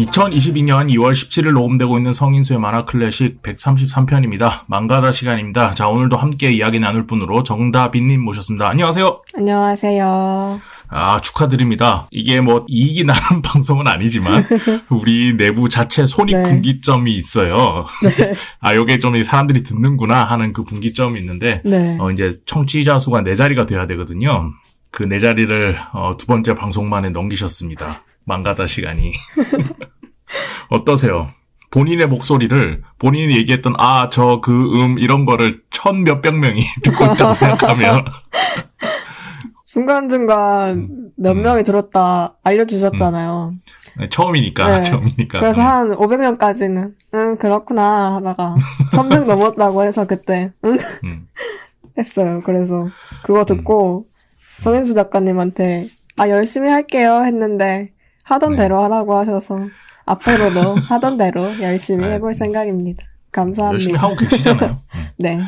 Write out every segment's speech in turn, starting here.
2022년 2월 17일 녹음되고 있는 성인수의 만화 클래식 133편입니다. 망가다 시간입니다. 자, 오늘도 함께 이야기 나눌 분으로 정다빈님 모셨습니다. 안녕하세요. 안녕하세요. 축하드립니다. 이게 뭐 이익이 나는 방송은 아니지만 우리 내부 자체 손익분기점이 있어요. 네. 요게 좀 사람들이 듣는구나 하는 그 분기점이 있는데 네. 이제 청취자 수가 4자리가 돼야 되거든요. 그 4자리를 두 번째 방송 만에 넘기셨습니다. 망가다 시간이. 어떠세요? 본인의 목소리를 본인이 얘기했던 이런 거를 1,000몇백 명이 듣고 있다고 생각하면 중간중간 몇 명이 들었다 알려주셨잖아요. 네, 처음이니까. 그래서 한 500명까지는 그렇구나 하다가 1,000명 넘었다고 해서 그때 했어요. 그래서 그거 듣고 성인수 작가님한테 열심히 할게요 했는데 하던 대로 하라고 하셔서 앞으로도 하던 대로 열심히 해볼 생각입니다. 감사합니다. 열심히 하고 계시잖아요. 네.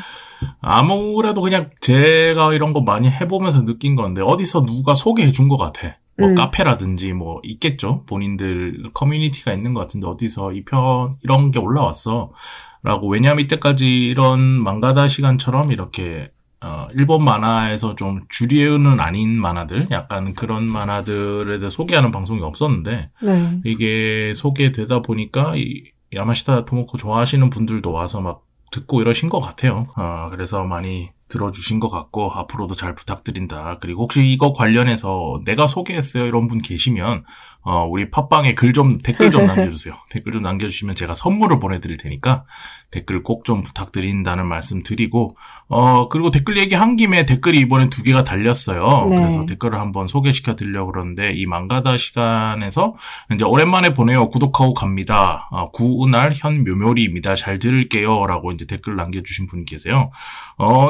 아무래도 그냥 제가 이런 거 많이 해보면서 느낀 건데 어디서 누가 소개해 준 것 같아. 뭐 카페라든지 뭐 있겠죠. 본인들 커뮤니티가 있는 것 같은데 어디서 이런 게 올라왔어. 라고. 왜냐면 이때까지 이런 망가다 시간처럼 이렇게 일본 만화에서 좀 주류는 아닌 만화들, 약간 그런 만화들에 대해 소개하는 방송이 없었는데, 네. 이게 소개되다 보니까, 야마시타 토모코 좋아하시는 분들도 와서 막 듣고 이러신 것 같아요. 그래서 많이 들어주신 것 같고, 앞으로도 잘 부탁드린다. 그리고 혹시 이거 관련해서 내가 소개했어요 이런 분 계시면, 우리 팟빵에 댓글 좀 남겨주세요. 댓글 좀 남겨주시면 제가 선물을 보내드릴 테니까, 댓글 꼭 좀 부탁드린다는 말씀 드리고, 그리고 댓글 얘기한 김에 댓글이 이번에 2개가 달렸어요. 네. 그래서 댓글을 한번 소개시켜 드리려고 그러는데, 이 망가다 시간에서, 이제 오랜만에 보내요. 구독하고 갑니다. 구은할 현묘묘리입니다. 잘 들을게요. 라고 이제 댓글 남겨주신 분이 계세요.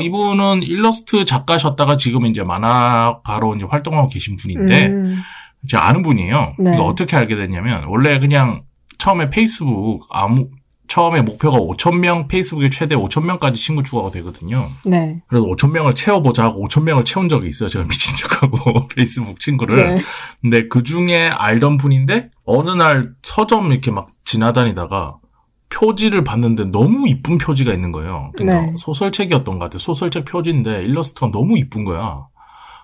이분은 일러스트 작가셨다가 지금 이제 만화가로 이제 활동하고 계신 분인데, 제가 아는 분이에요. 네. 이거 어떻게 알게 됐냐면, 원래 그냥 처음에 페이스북, 처음에 목표가 5,000명, 페이스북에 최대 5,000명까지 친구 추가가 되거든요. 네. 그래서 5,000명을 채워보자 하고 5,000명을 채운 적이 있어요. 제가 미친 척하고, 페이스북 친구를. 네. 근데 그 중에 알던 분인데, 어느 날 서점 이렇게 막 지나다니다가, 표지를 봤는데 너무 이쁜 표지가 있는 거예요. 그러니까 네. 소설책이었던 것 같아요. 소설책 표지인데, 일러스트가 너무 이쁜 거야.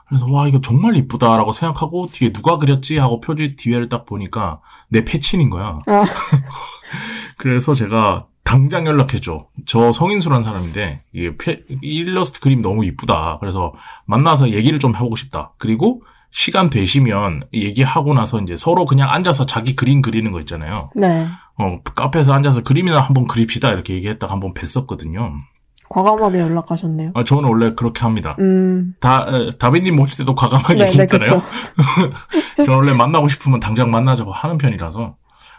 그래서 이거 정말 이쁘다라고 생각하고 뒤에 누가 그렸지 하고 표지 뒤에를 딱 보니까 내 패친인 거야. 그래서 제가 당장 연락해줘. 저 성인수란 사람인데 이 일러스트 그림 너무 이쁘다. 그래서 만나서 얘기를 좀 해보고 싶다. 그리고 시간 되시면 얘기하고 나서 이제 서로 그냥 앉아서 자기 그림 그리는 거 있잖아요. 네. 카페에서 앉아서 그림이나 한번 그립시다 이렇게 얘기했다가 한번 뵀었거든요. 과감하게 연락하셨네요. 저는 원래 그렇게 합니다. 다빈님 모실 때도 과감하게 얘기했잖아요. 저는 원래 만나고 싶으면 당장 만나자고 하는 편이라서.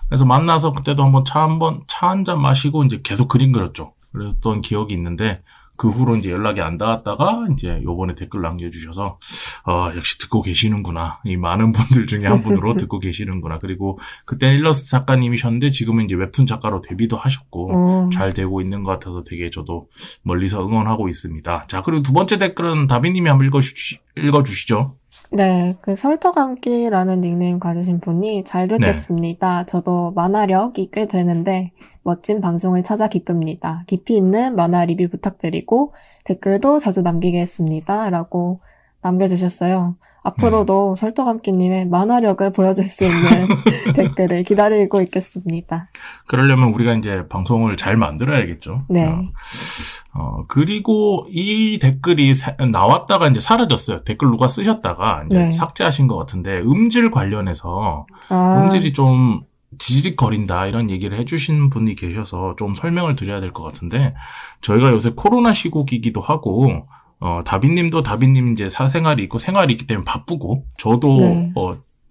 그래서 만나서 그때도 차 한 잔 마시고 이제 계속 그림 그렸죠. 그랬던 기억이 있는데, 그 후로 이제 연락이 안 닿았다가, 이제 요번에 댓글 남겨주셔서, 역시 듣고 계시는구나. 이 많은 분들 중에 한 분으로 듣고 계시는구나. 그리고 그때 일러스트 작가님이셨는데, 지금은 이제 웹툰 작가로 데뷔도 하셨고, 잘 되고 있는 것 같아서 되게 저도 멀리서 응원하고 있습니다. 자, 그리고 두 번째 댓글은 다빈님이 한번 읽어주시죠. 네, 설터감기라는 닉네임 가지신 분이 잘 듣겠습니다. 저도 만화력이 꽤 되는데 멋진 방송을 찾아 기쁩니다. 깊이 있는 만화 리뷰 부탁드리고 댓글도 자주 남기겠습니다. 라고 남겨주셨어요. 앞으로도 설터감기님의 만화력을 보여줄 수 있는 댓글을 기다리고 있겠습니다. 그러려면 우리가 이제 방송을 잘 만들어야겠죠. 네. 그리고 이 댓글이 나왔다가 이제 사라졌어요. 댓글 누가 쓰셨다가 이제 삭제하신 것 같은데, 음질 관련해서 음질이 좀 지직거린다 이런 얘기를 해주신 분이 계셔서 좀 설명을 드려야 될 것 같은데, 저희가 요새 코로나 시국이기도 하고, 다빈님 이제 사생활이 있고 생활이 있기 때문에 바쁘고,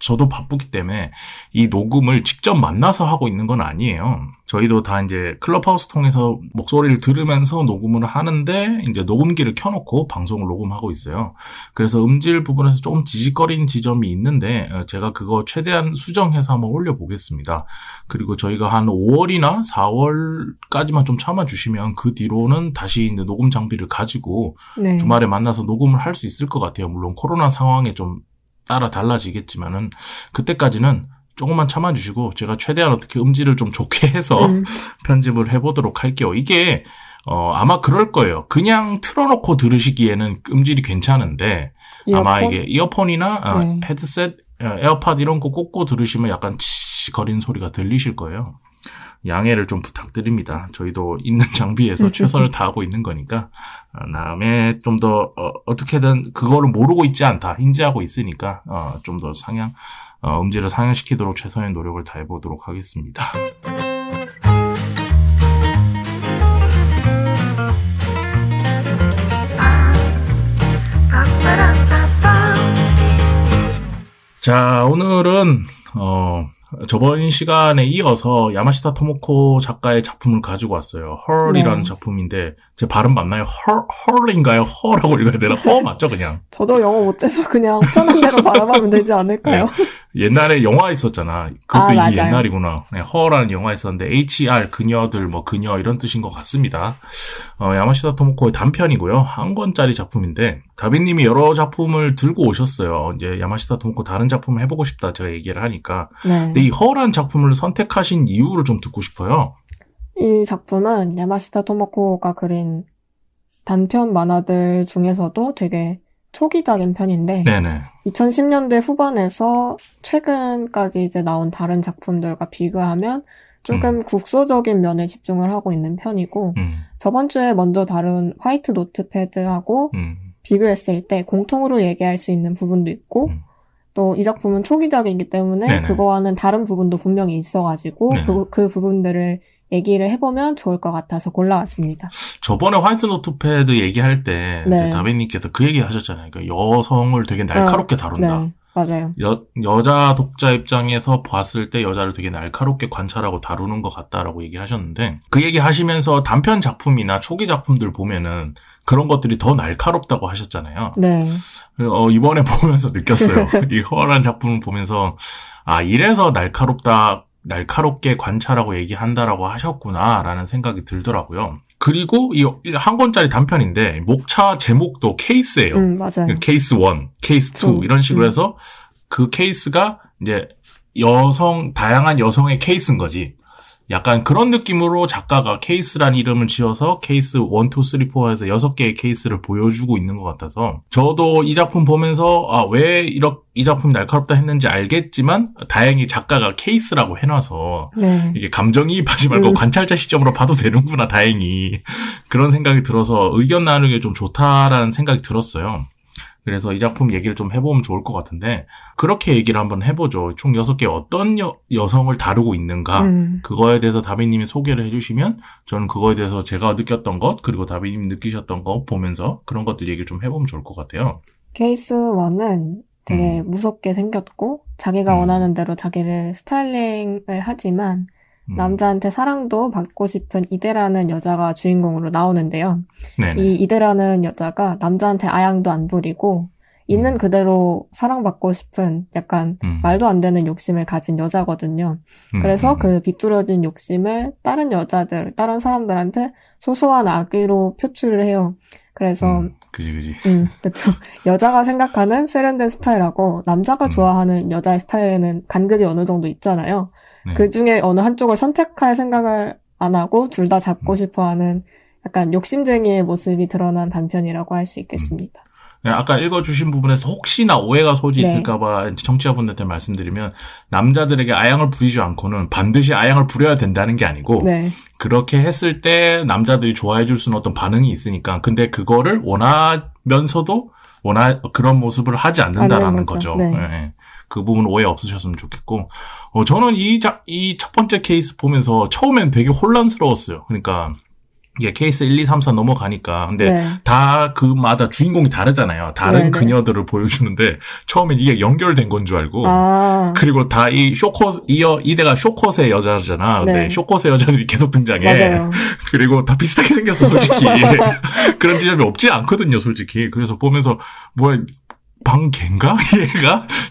저도 바쁘기 때문에 이 녹음을 직접 만나서 하고 있는 건 아니에요. 저희도 다 이제 클럽하우스 통해서 목소리를 들으면서 녹음을 하는데 이제 녹음기를 켜놓고 방송을 녹음하고 있어요. 그래서 음질 부분에서 조금 지직거리는 지점이 있는데 제가 그거 최대한 수정해서 한번 올려보겠습니다. 그리고 저희가 한 5월이나 4월까지만 좀 참아주시면 그 뒤로는 다시 이제 녹음 장비를 가지고 주말에 만나서 녹음을 할 수 있을 것 같아요. 물론 코로나 상황에 좀 따라 달라지겠지만은 그때까지는 조금만 참아주시고 제가 최대한 어떻게 음질을 좀 좋게 해서 편집을 해보도록 할게요. 이게 아마 그럴 거예요. 그냥 틀어놓고 들으시기에는 음질이 괜찮은데 이어폰? 아마 이게 이어폰이나 헤드셋, 에어팟 이런 거 꽂고 들으시면 약간 거리는 소리가 들리실 거예요. 양해를 좀 부탁드립니다. 저희도 있는 장비에서 최선을 다하고 있는 거니까 다음에 좀 더 어떻게든 그거를 모르고 있지 않다 인지하고 있으니까 좀 더 음질을 상향시키도록 최선의 노력을 다해보도록 하겠습니다. 자, 오늘은 저번 시간에 이어서 야마시타 토모코 작가의 작품을 가지고 왔어요. 헐이라는 작품인데 제 발음 맞나요? 헐인가요? 허라고 읽어야 되나? 허 맞죠 그냥? 저도 영어 못해서 그냥 편한 대로 발음하면 되지 않을까요? 네. 옛날에 영화 있었잖아. 그것도 이미 맞아요. 옛날이구나. 네, 허라는 영화 있었는데 HR 그녀들 그녀 이런 뜻인 것 같습니다. 야마시타 토모코의 단편이고요. 한 권짜리 작품인데 다빈님이 여러 작품을 들고 오셨어요. 이제 야마시타 토모코 다른 작품을 해보고 싶다 제가 얘기를 하니까. 네. 근데 이 허라는 작품을 선택하신 이유를 좀 듣고 싶어요. 이 작품은 야마시타 토모코가 그린 단편 만화들 중에서도 되게 초기작인 편인데 네네. 2010년대 후반에서 최근까지 이제 나온 다른 작품들과 비교하면 조금 국소적인 면에 집중을 하고 있는 편이고 저번 주에 먼저 다룬 화이트 노트패드하고 비교했을 때 공통으로 얘기할 수 있는 부분도 있고 또 이 작품은 초기작이기 때문에 네네. 그거와는 다른 부분도 분명히 있어가지고 그 부분들을 얘기를 해보면 좋을 것 같아서 골라왔습니다. 저번에 화이트 노트패드 얘기할 때 다빈님께서 그 얘기 하셨잖아요. 그러니까 여성을 되게 날카롭게 다룬다. 네, 맞아요. 여자 독자 입장에서 봤을 때 여자를 되게 날카롭게 관찰하고 다루는 것 같다라고 얘기를 하셨는데 그 얘기 하시면서 단편 작품이나 초기 작품들 보면은 그런 것들이 더 날카롭다고 하셨잖아요. 네. 이번에 보면서 느꼈어요. 이 허란 작품을 보면서 이래서 날카롭게 관찰하고 얘기한다라고 하셨구나라는 생각이 들더라고요. 그리고 이 한 권짜리 단편인데 목차 제목도 케이스예요. 맞아요. 케이스 1, 케이스 2 이런 식으로 해서 그 케이스가 이제 다양한 여성의 케이스인 거지. 약간 그런 느낌으로 작가가 케이스란 이름을 지어서 케이스 1, 2, 3, 4에서 6개의 케이스를 보여주고 있는 것 같아서 저도 이 작품 보면서 왜 이 작품이 날카롭다 했는지 알겠지만 다행히 작가가 케이스라고 해놔서 이게 감정이입하지 말고 관찰자 시점으로 봐도 되는구나 다행히 그런 생각이 들어서 의견 나누기 좀 좋다라는 생각이 들었어요. 그래서 이 작품 얘기를 좀 해보면 좋을 것 같은데 그렇게 얘기를 한번 해보죠. 총 6개 어떤 여성을 다루고 있는가 그거에 대해서 다빈님이 소개를 해주시면 저는 그거에 대해서 제가 느꼈던 것 그리고 다빈님이 느끼셨던 것 보면서 그런 것들 얘기를 좀 해보면 좋을 것 같아요. 케이스 1은 되게 무섭게 생겼고 자기가 원하는 대로 자기를 스타일링을 하지만 남자한테 사랑도 받고 싶은 이데라는 여자가 주인공으로 나오는데요. 네네. 이 이데라는 여자가 남자한테 아양도 안 부리고 있는 그대로 사랑받고 싶은 약간 말도 안 되는 욕심을 가진 여자거든요. 그래서 그 비뚤어진 욕심을 다른 사람들한테 소소한 악의로 표출을 해요. 그래서 그지. 그쵸. 여자가 생각하는 세련된 스타일하고 남자가 좋아하는 여자의 스타일에는 간극이 어느 정도 있잖아요. 그 중에 어느 한쪽을 선택할 생각을 안 하고 둘 다 잡고 싶어하는 약간 욕심쟁이의 모습이 드러난 단편이라고 할 수 있겠습니다. 아까 읽어주신 부분에서 혹시나 오해가 소지 있을까봐 청취자분들한테 말씀드리면 남자들에게 아양을 부리지 않고는 반드시 아양을 부려야 된다는 게 아니고 그렇게 했을 때 남자들이 좋아해 줄 수는 어떤 반응이 있으니까 근데 그거를 원하면서도 그런 모습을 하지 않는다라는 거죠. 네. 그 부분 오해 없으셨으면 좋겠고 저는 이 첫 번째 케이스 보면서 처음엔 되게 혼란스러웠어요. 그러니까 이게 케이스 1, 2, 3, 4 넘어가니까 근데 다 그마다 주인공이 다르잖아요. 다른 그녀들을 보여주는데 처음엔 이게 연결된 건 줄 알고 그리고 다 이대가 쇼컷의 여자잖아. 근데 쇼컷의 여자들이 계속 등장해. 맞아요. 그리고 다 비슷하게 생겼어 솔직히. 그런 지점이 없지 않거든요 솔직히. 그래서 보면서 방 걘가?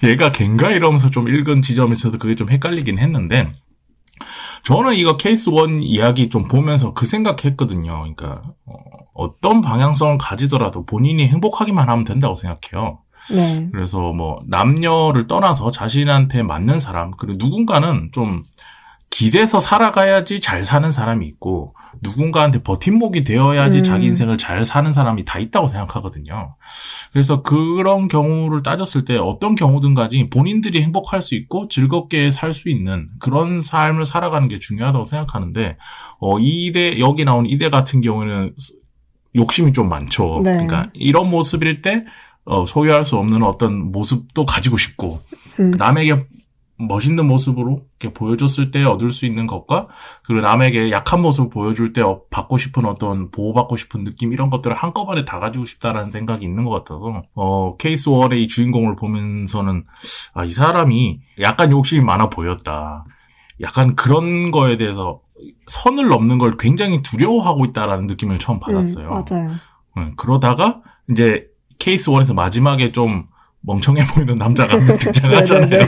얘가 걘가? 이러면서 좀 읽은 지점에서도 그게 좀 헷갈리긴 했는데 저는 이거 케이스 1 이야기 좀 보면서 그 생각했거든요. 그러니까 어떤 방향성을 가지더라도 본인이 행복하기만 하면 된다고 생각해요. 네. 그래서 뭐 남녀를 떠나서 자신한테 맞는 사람, 그리고 누군가는 좀 기대서 살아가야지 잘 사는 사람이 있고 누군가한테 버팀목이 되어야지 자기 인생을 잘 사는 사람이 다 있다고 생각하거든요. 그래서 그런 경우를 따졌을 때 어떤 경우든 간에 본인들이 행복할 수 있고 즐겁게 살 수 있는 그런 삶을 살아가는 게 중요하다고 생각하는데 이대 여기 나온 이대 같은 경우에는 욕심이 좀 많죠. 네. 그러니까 이런 모습일 때 소유할 수 없는 어떤 모습도 가지고 싶고 남에게 멋있는 모습으로 이렇게 보여줬을 때 얻을 수 있는 것과 그리고 남에게 약한 모습을 보여줄 때 받고 싶은 어떤 보호받고 싶은 느낌 이런 것들을 한꺼번에 다 가지고 싶다라는 생각이 있는 것 같아서 케이스 1의 이 주인공을 보면서는 이 사람이 약간 욕심이 많아 보였다. 약간 그런 거에 대해서 선을 넘는 걸 굉장히 두려워하고 있다라는 느낌을 처음 받았어요. 맞아요. 그러다가 이제 케이스 1에서 마지막에 좀 멍청해 보이는 남자가 등장하잖아요.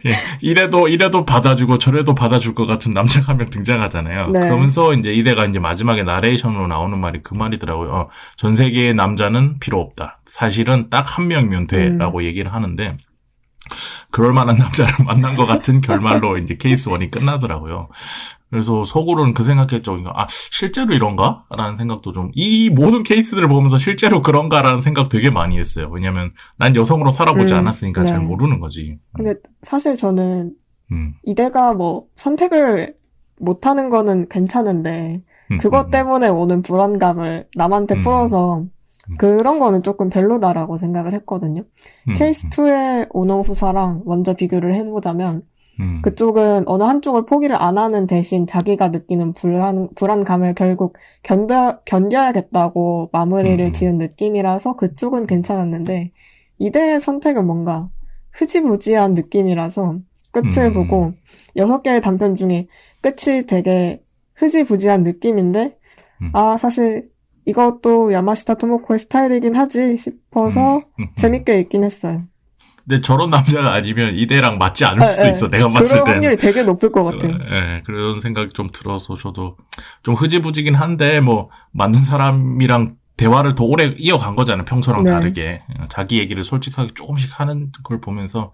예, 이래도 받아주고 저래도 받아줄 것 같은 남자가 한 명 등장하잖아요. 네. 그러면서 이제 이대가 이제 마지막에 나레이션으로 나오는 말이 그 말이더라고요. 전 세계의 남자는 필요 없다. 사실은 딱 한 명이면 돼라고 얘기를 하는데 그럴 만한 남자를 만난 것 같은 결말로 이제 케이스 1이 끝나더라고요. 그래서 속으로는 그 생각했죠. 실제로 이런가? 라는 생각도 좀, 이 모든 케이스들을 보면서 실제로 그런가라는 생각 되게 많이 했어요. 왜냐면 난 여성으로 살아보지 않았으니까 네. 잘 모르는 거지. 근데 사실 저는 이대가 뭐 선택을 못하는 거는 괜찮은데 그것 때문에 오는 불안감을 남한테 풀어서 그런 거는 조금 별로다라고 생각을 했거든요. 케이스 2의 오노 후사랑 먼저 비교를 해보자면 그쪽은 어느 한쪽을 포기를 안 하는 대신 자기가 느끼는 불안감을 결국 견뎌야겠다고 마무리를 지은 느낌이라서 그쪽은 괜찮았는데 이대의 선택은 뭔가 흐지부지한 느낌이라서 끝을 보고 6개의 단편 중에 끝이 되게 흐지부지한 느낌인데 사실 이것도 야마시타 토모코의 스타일이긴 하지 싶어서 재밌게 읽긴 했어요. 근데 저런 남자가 아니면 이대랑 맞지 않을 수도 있어. 내가 봤을 때는. 그럴 확률이 되게 높을 것 같아요. 그런 생각이 좀 들어서 저도 좀 흐지부지긴 한데 뭐 맞는 사람이랑 대화를 더 오래 이어간 거잖아요. 평소랑 다르게. 자기 얘기를 솔직하게 조금씩 하는 걸 보면서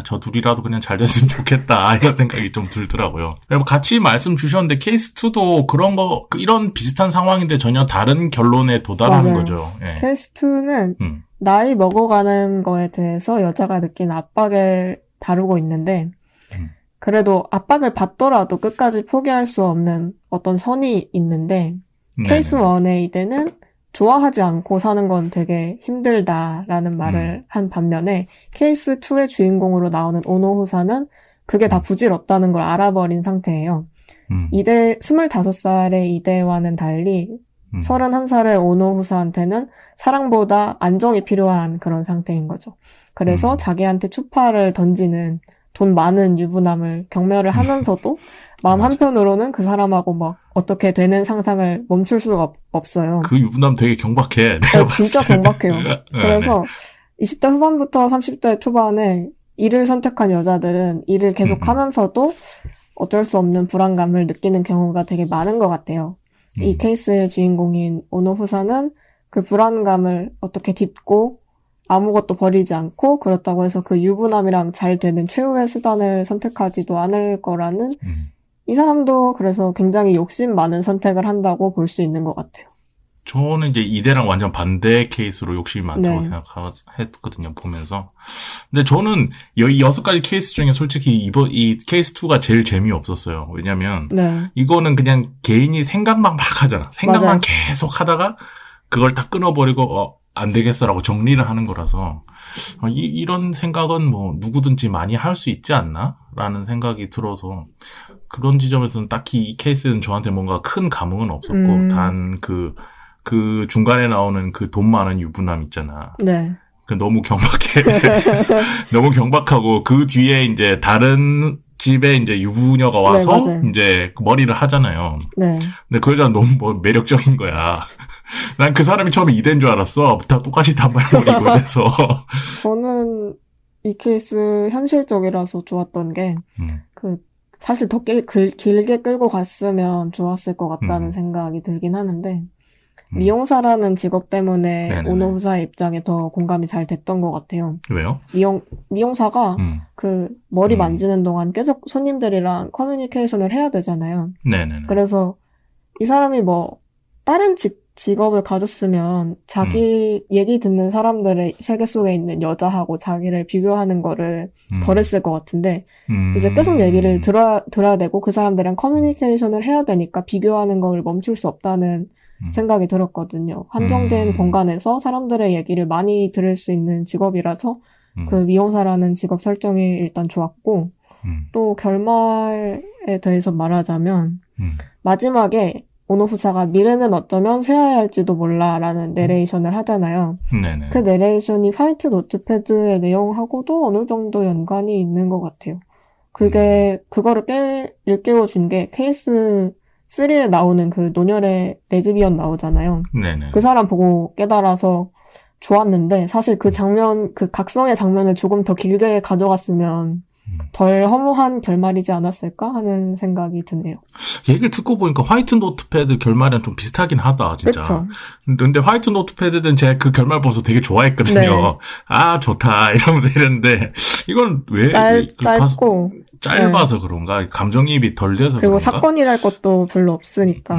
저 둘이라도 그냥 잘 됐으면 좋겠다 이런 생각이 좀 들더라고요. 그리고 같이 말씀 주셨는데 케이스 2도 그런 거 이런 비슷한 상황인데 전혀 다른 결론에 도달하는 거죠. 케이스 2는 나이 먹어가는 거에 대해서 여자가 느끼는 압박을 다루고 있는데 그래도 압박을 받더라도 끝까지 포기할 수 없는 어떤 선이 있는데 케이스 1의 이대는 좋아하지 않고 사는 건 되게 힘들다라는 말을 한 반면에 케이스 2의 주인공으로 나오는 오노 후사는 그게 다 부질없다는 걸 알아버린 상태예요. 25살의 이대와는 달리 31살의 오노 후사한테는 사랑보다 안정이 필요한 그런 상태인 거죠. 그래서 자기한테 추파를 던지는 돈 많은 유부남을 경멸을 하면서도 마음 한편으로는 그 사람하고 막 어떻게 되는 상상을 멈출 수가 없어요. 그 유부남 되게 경박해. 진짜 경박해요. 그래서 20대 후반부터 30대 초반에 일을 선택한 여자들은 일을 계속하면서도 어쩔 수 없는 불안감을 느끼는 경우가 되게 많은 것 같아요. 이 케이스의 주인공인 오노 후사는 그 불안감을 어떻게 딛고 아무것도 버리지 않고 그렇다고 해서 그 유부남이랑 잘 되는 최후의 수단을 선택하지도 않을 거라는 이 사람도 그래서 굉장히 욕심 많은 선택을 한다고 볼 수 있는 것 같아요. 저는 이제 이대랑 완전 반대 케이스로 욕심이 많다고 생각했거든요, 보면서. 근데 저는 이 6가지 케이스 중에 솔직히 이 케이스 2가 제일 재미없었어요. 왜냐면 이거는 그냥 개인이 생각만 막 하잖아. 생각만 계속 하다가 그걸 다 끊어버리고 안 되겠어라고 정리를 하는 거라서 이런 생각은 뭐 누구든지 많이 할 수 있지 않나? 라는 생각이 들어서 그런 지점에서는 딱히 이 케이스는 저한테 뭔가 큰 감흥은 없었고 단 그 중간에 나오는 그 돈 많은 유부남 있잖아. 그 너무 경박해. 너무 경박하고 그 뒤에 이제 다른 집에 이제 유부녀가 와서 이제 머리를 하잖아요. 근데 그 여자는 너무 매력적인 거야. 난 그 사람이 처음에 이대인 줄 알았어. 다 똑같이 단발머리고 해서. 저는 이 케이스 현실적이라서 좋았던 게, 사실 더 길게 끌고 갔으면 좋았을 것 같다는 생각이 들긴 하는데, 미용사라는 직업 때문에 네네네. 오노 후사의 입장에 더 공감이 잘 됐던 것 같아요. 왜요? 미용사가 그 머리 만지는 동안 계속 손님들이랑 커뮤니케이션을 해야 되잖아요. 네네네. 그래서 이 사람이 뭐 다른 직업을 가졌으면 자기 얘기 듣는 사람들의 세계 속에 있는 여자하고 자기를 비교하는 거를 덜 했을 것 같은데 이제 계속 얘기를 들어야 되고 그 사람들이랑 커뮤니케이션을 해야 되니까 비교하는 걸 멈출 수 없다는 생각이 들었거든요. 한정된 공간에서 사람들의 얘기를 많이 들을 수 있는 직업이라서 그 미용사라는 직업 설정이 일단 좋았고 또 결말에 대해서 말하자면 마지막에 오노 후사가 미래는 어쩌면 새해야 할지도 몰라라는 내레이션을 하잖아요. 네네. 그 내레이션이 화이트 노트패드의 내용하고도 어느 정도 연관이 있는 것 같아요. 그거를 일깨워준 게 케이스 3에 나오는 그 노년의 레즈비언 나오잖아요. 네네. 그 사람 보고 깨달아서 좋았는데 사실 그 장면, 그 각성의 장면을 조금 더 길게 가져갔으면 덜 허무한 결말이지 않았을까 하는 생각이 드네요. 얘기를 듣고 보니까 화이트 노트패드 결말이랑 좀 비슷하긴 하다, 진짜. 그쵸. 근데 화이트 노트패드는 제가 그 결말 보면서 되게 좋아했거든요. 네. 아, 좋다, 이러면서 이랬는데, 이건 왜? 짧고. 짧아서 네. 그런가? 감정이입이 덜 돼서 그리고 그런가? 사건이랄 것도 별로 없으니까.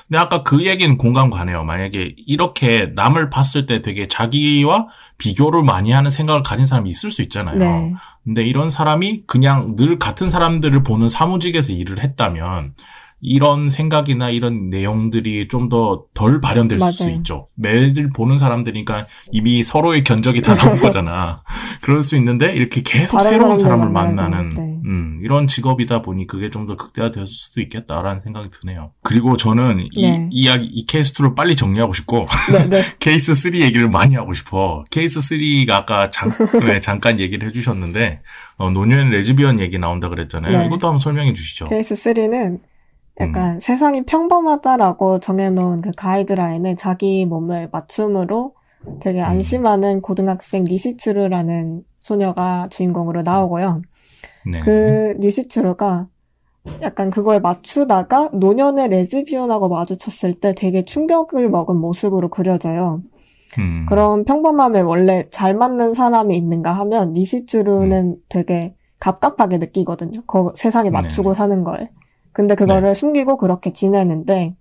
근데 아까 그 얘기는 공감 가네요. 만약에 이렇게 남을 봤을 때 되게 자기와 비교를 많이 하는 생각을 가진 사람이 있을 수 있잖아요. 네. 근데 이런 사람이 그냥 늘 같은 사람들을 보는 사무직에서 일을 했다면 이런 생각이나 이런 내용들이 좀 더 덜 발현될 맞아요. 수 있죠. 매일 보는 사람들이니까 이미 서로의 견적이 다 나온 거잖아. 그럴 수 있는데 이렇게 계속 새로운 사람을 만나는 네. 이런 직업이다 보니 그게 좀 더 극대화될 수도 있겠다라는 생각이 드네요. 그리고 저는 네. 이 케이스 2를 빨리 정리하고 싶고 네. 케이스 3 얘기를 많이 하고 싶어. 케이스 3가 아까 잠깐 얘기를 해주셨는데 노년 레즈비언 얘기 나온다 그랬잖아요. 네. 이것도 한번 설명해 주시죠. 케이스 3는 약간 세상이 평범하다라고 정해놓은 그 가이드라인을 자기 몸을 맞춤으로 되게 안심하는 고등학생 니시츠루라는 소녀가 주인공으로 나오고요. 네. 그 니시츠루가 약간 그거에 맞추다가 노년의 레즈비언하고 마주쳤을 때 되게 충격을 먹은 모습으로 그려져요. 그런 평범함에 원래 잘 맞는 사람이 있는가 하면 니시츠루는 되게 갑갑하게 느끼거든요. 세상에 맞추고 사는 거에. 근데 그거를 숨기고 그렇게 지내는데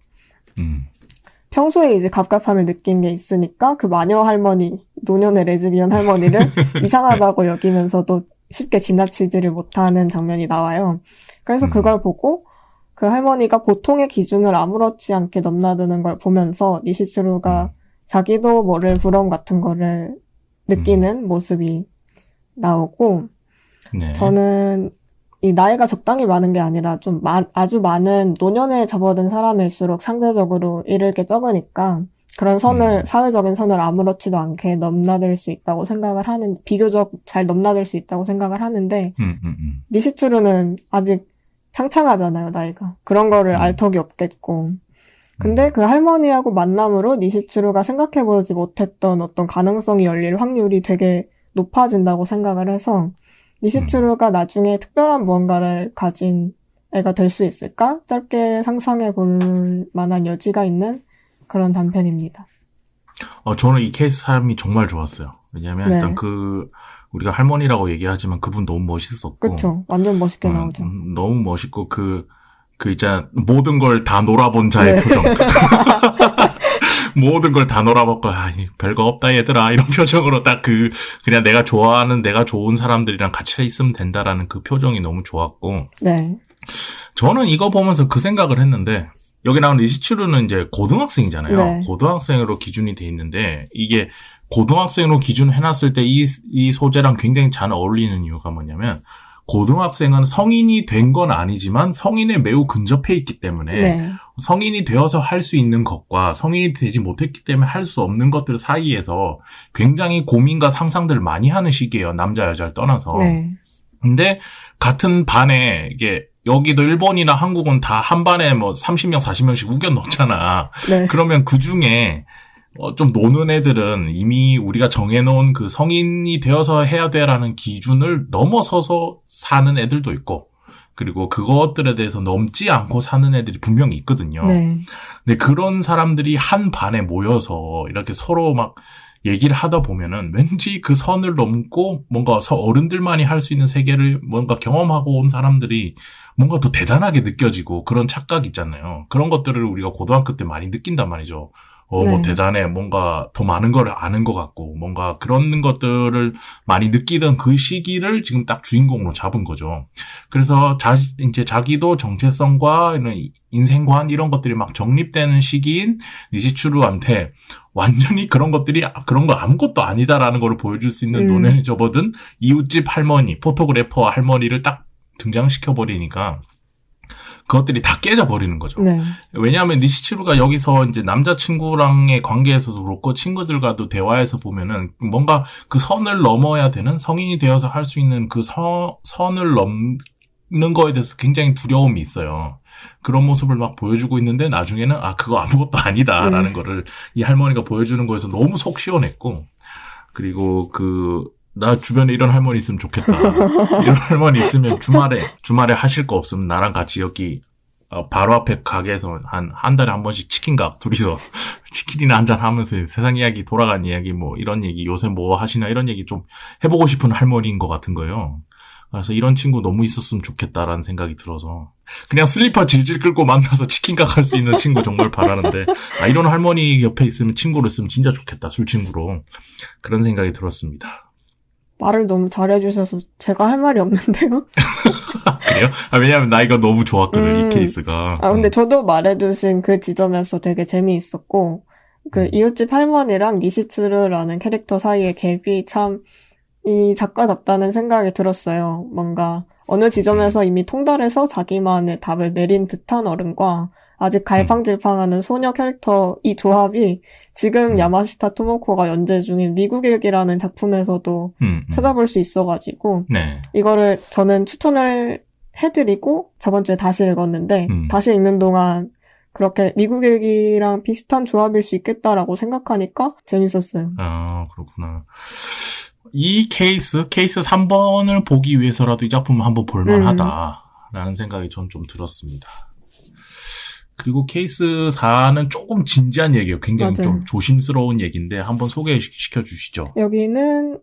평소에 이제 갑갑함을 느낀 게 있으니까 그 마녀 할머니, 노년의 레즈비언 할머니를 이상하다고 여기면서도 쉽게 지나치지를 못하는 장면이 나와요. 그래서 그걸 보고 그 할머니가 보통의 기준을 아무렇지 않게 넘나드는 걸 보면서 니시츠루가 자기도 모를 부러움 같은 거를 느끼는 모습이 나오고 네. 저는 이 나이가 적당히 많은 게 아니라 좀 아주 많은 노년에 접어든 사람일수록 상대적으로 잃을 게 적으니까 그런 사회적인 선을 아무렇지도 않게 넘나들 수 있다고 생각을 비교적 잘 넘나들 수 있다고 생각을 하는데, 니시츠루는 아직 창창하잖아요, 나이가. 그런 거를 알 턱이 없겠고. 근데 그 할머니하고 만남으로 니시츠루가 생각해보지 못했던 어떤 가능성이 열릴 확률이 되게 높아진다고 생각을 해서, 니시츠루가 나중에 특별한 무언가를 가진 애가 될 수 있을까? 짧게 상상해 볼 만한 여지가 있는 그런 단편입니다. 저는 이 케이스 삶이 정말 좋았어요. 왜냐면 일단 우리가 할머니라고 얘기하지만 그분 너무 멋있었고. 그쵸. 완전 멋있게 나오죠. 너무 멋있고 있잖아. 모든 걸 다 놀아본 자의 표정. 모든 걸 다 놀아봤고, 별거 없다, 얘들아. 이런 표정으로 그냥 내가 좋은 사람들이랑 같이 있으면 된다라는 그 표정이 너무 좋았고. 네. 저는 이거 보면서 그 생각을 했는데, 여기 나온 니시츠루는 이제 고등학생이잖아요. 네. 고등학생으로 기준이 돼 있는데, 이게 고등학생으로 기준해놨을 때 이 소재랑 굉장히 잘 어울리는 이유가 뭐냐면, 고등학생은 성인이 된 건 아니지만 성인에 매우 근접해 있기 때문에 성인이 되어서 할 수 있는 것과 성인이 되지 못했기 때문에 할 수 없는 것들 사이에서 굉장히 고민과 상상들을 많이 하는 시기예요. 남자 여자를 떠나서. 근데 같은 반에 이게 여기도 일본이나 한국은 다 한 반에 30명, 40명씩 우겨 넣잖아. 그러면 그 중에 좀 노는 애들은 이미 우리가 정해놓은 그 성인이 되어서 해야 돼라는 기준을 넘어서서 사는 애들도 있고, 그리고 그것들에 대해서 넘지 않고 사는 애들이 분명히 있거든요. 네. 근데 그런 사람들이 한 반에 모여서 이렇게 서로 막 얘기를 하다 보면은 왠지 그 선을 넘고 뭔가 어른들만이 할 수 있는 세계를 뭔가 경험하고 온 사람들이 뭔가 더 대단하게 느껴지고 그런 착각 있잖아요. 그런 것들을 우리가 고등학교 때 많이 느낀단 말이죠. 뭐 네. 대단해. 뭔가 더 많은 걸 아는 것 같고, 뭔가 그런 것들을 많이 느끼던 그 시기를 지금 딱 주인공으로 잡은 거죠. 그래서 이제 자기도 정체성과 이런 인생관 이런 것들이 막 정립되는 시기인 니시츠루한테 완전히 그런 거 아무것도 아니다라는 걸 보여줄 수 있는 노년에 접어든 이웃집 할머니, 포토그래퍼 할머니를 딱 등장시켜버리니까 그것들이 다 깨져버리는 거죠. 네. 왜냐하면 니시츠루가 여기서 이제 남자친구랑의 관계에서도 그렇고 친구들과도 대화해서 보면은 뭔가 그 선을 넘어야 되는 성인이 되어서 할 수 있는 그 선을 넘는 거에 대해서 굉장히 두려움이 있어요. 그런 모습을 막 보여주고 있는데 나중에는 그거 아무것도 아니다라는 거를 이 할머니가 보여주는 거에서 너무 속 시원했고, 그리고 나 주변에 이런 할머니 있으면 좋겠다. 이런 할머니 있으면 주말에 하실 거 없으면 나랑 같이 여기 바로 앞에 가게에서 한 달에 한 번씩 치킨각 둘이서 치킨이나 한잔 하면서 세상 이야기, 돌아간 이야기, 뭐 이런 얘기, 요새 뭐 하시나 이런 얘기 좀 해보고 싶은 할머니인 것 같은 거예요. 그래서 이런 친구 너무 있었으면 좋겠다라는 생각이 들어서 그냥 슬리퍼 질질 끌고 만나서 치킨각 할 수 있는 친구 정말 바라는데, 이런 할머니 옆에 있으면 친구로 있으면 진짜 좋겠다, 술친구로. 그런 생각이 들었습니다. 말을 너무 잘해주셔서 제가 할 말이 없는데요? 그래요? 왜냐면 나 이거 너무 좋았거든, 이 케이스가. 근데 저도 말해주신 그 지점에서 되게 재미있었고, 이웃집 할머니랑 니시츠루라는 캐릭터 사이의 갭이 참, 이 작가답다는 생각이 들었어요. 뭔가, 어느 지점에서 이미 통달해서 자기만의 답을 내린 듯한 어른과, 아직 갈팡질팡하는 소녀 캐릭터 이 조합이 지금 야마시타 토모코가 연재 중인 미국일기라는 작품에서도 찾아볼 수 있어가지고 네. 이거를 저는 추천을 해드리고 저번 주에 다시 읽었는데 다시 읽는 동안 그렇게 미국일기랑 비슷한 조합일 수 있겠다라고 생각하니까 재밌었어요. 그렇구나. 이 케이스 3번을 보기 위해서라도 이 작품을 한번 볼만하다라는 생각이 전 좀 들었습니다. 그리고 케이스 4는 조금 진지한 얘기예요. 굉장히 맞아요. 좀 조심스러운 얘기인데 한번 소개시켜 주시죠. 여기는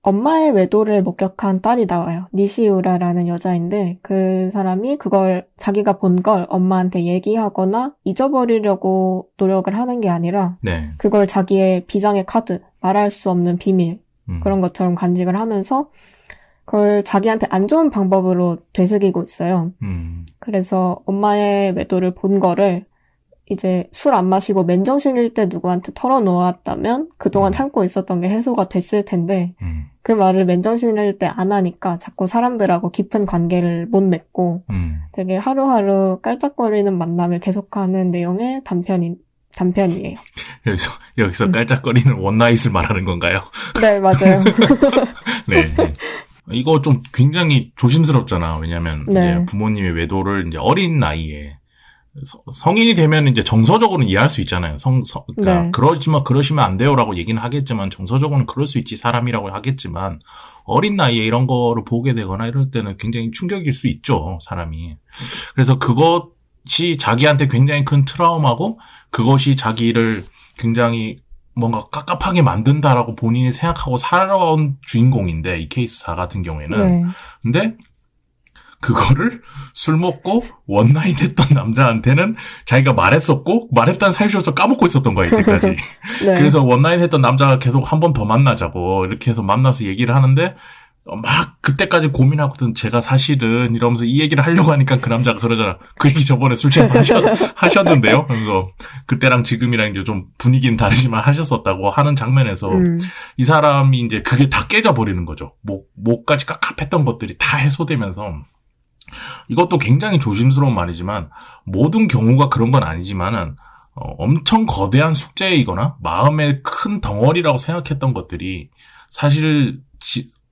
엄마의 외도를 목격한 딸이 나와요. 니시우라라는 여자인데 그 사람이 그걸 자기가 본 걸 엄마한테 얘기하거나 잊어버리려고 노력을 하는 게 아니라 네. 그걸 자기의 비장의 카드, 말할 수 없는 비밀 그런 것처럼 간직을 하면서 그걸 자기한테 안 좋은 방법으로 되새기고 있어요. 그래서 엄마의 외도를 본 거를 이제 술 안 마시고 맨정신일 때 누구한테 털어놓았다면 그동안 참고 있었던 게 해소가 됐을 텐데 그 말을 맨정신일 때 안 하니까 자꾸 사람들하고 깊은 관계를 못 맺고 되게 하루하루 깔짝거리는 만남을 계속하는 내용의 단편이에요. 여기서 깔짝거리는 원나잇을 말하는 건가요? 네, 맞아요. 네. 이거 좀 굉장히 조심스럽잖아. 왜냐면 네. 이제 부모님의 외도를 이제 어린 나이에 성인이 되면 이제 정서적으로는 이해할 수 있잖아요. 그러니까 네. 그러시면 안 돼요라고 얘기는 하겠지만 정서적으로는 그럴 수 있지, 사람이라고 하겠지만 어린 나이에 이런 거를 보게 되거나 이럴 때는 굉장히 충격일 수 있죠, 사람이. 그래서 그것이 자기한테 굉장히 큰 트라우마고 그것이 자기를 굉장히 뭔가 깝깝하게 만든다라고 본인이 생각하고 살아온 주인공인데, 이 케이스 4 같은 경우에는. 네. 근데 그거를 술 먹고 원나잇 했던 남자한테는 자기가 말했다는 사실조차 까먹고 있었던 거야, 이때까지. 네. 그래서 원나잇 했던 남자가 계속 한 번 더 만나자고 이렇게 해서 만나서 얘기를 하는데 막 그때까지 고민하거든. 제가 사실은 이러면서 이 얘기를 하려고 하니까 그 남자가 그러잖아. 그 얘기 저번에 술 취해서 하셨는데요. 그래서 그때랑 지금이랑 이제 좀 분위기는 다르지만 하셨었다고 하는 장면에서 이 사람이 이제 그게 다 깨져버리는 거죠. 목까지 깝깝했던 것들이 다 해소되면서, 이것도 굉장히 조심스러운 말이지만 모든 경우가 그런 건 아니지만은 엄청 거대한 숙제이거나 마음의 큰 덩어리라고 생각했던 것들이 사실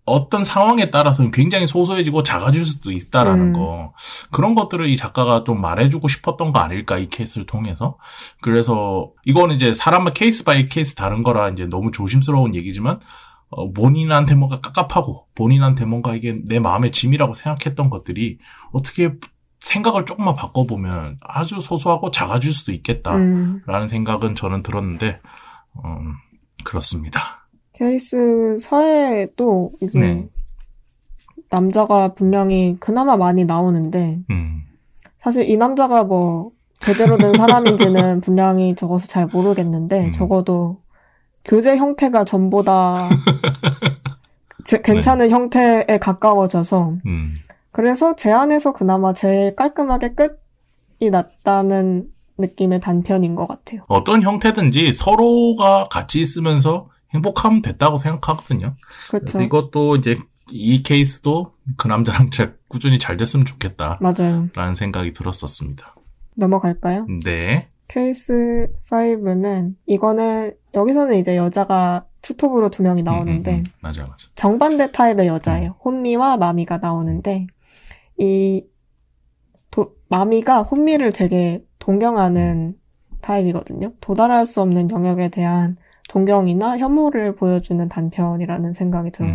어떤 상황에 따라서는 굉장히 소소해지고 작아질 수도 있다라는 거, 그런 것들을 이 작가가 좀 말해주고 싶었던 거 아닐까, 이 케이스를 통해서. 그래서 이거는 이제 사람의 케이스 바이 케이스 다른 거라 이제 너무 조심스러운 얘기지만 본인한테 뭔가 깝깝하고 본인한테 뭔가 이게 내 마음의 짐이라고 생각했던 것들이 어떻게 생각을 조금만 바꿔보면 아주 소소하고 작아질 수도 있겠다라는 생각은 저는 들었는데 그렇습니다. 케이스 서해도 이제 네. 남자가 분명히 그나마 많이 나오는데 사실 이 남자가 뭐 제대로 된 사람인지는 분량이 적어서 잘 모르겠는데 적어도 교제 형태가 전보다 괜찮은 네. 형태에 가까워져서 그래서 제 안에서 그나마 제일 깔끔하게 끝이 났다는 느낌의 단편인 것 같아요. 어떤 형태든지 서로가 같이 있으면서 행복하면 됐다고 생각하거든요. 그렇죠. 그래서 이것도 이제 이 케이스도 그 남자랑 꾸준히 잘 됐으면 좋겠다. 맞아요. 라는 생각이 들었었습니다. 넘어갈까요? 네. 케이스 5는 이거는 여기서는 이제 여자가 투톱으로 2명이 나오는데 맞아. 정반대 타입의 여자예요. 혼미와 마미가 나오는데 이 마미가 혼미를 되게 동경하는 타입이거든요. 도달할 수 없는 영역에 대한 동경이나 혐오를 보여주는 단편이라는 생각이 들어요.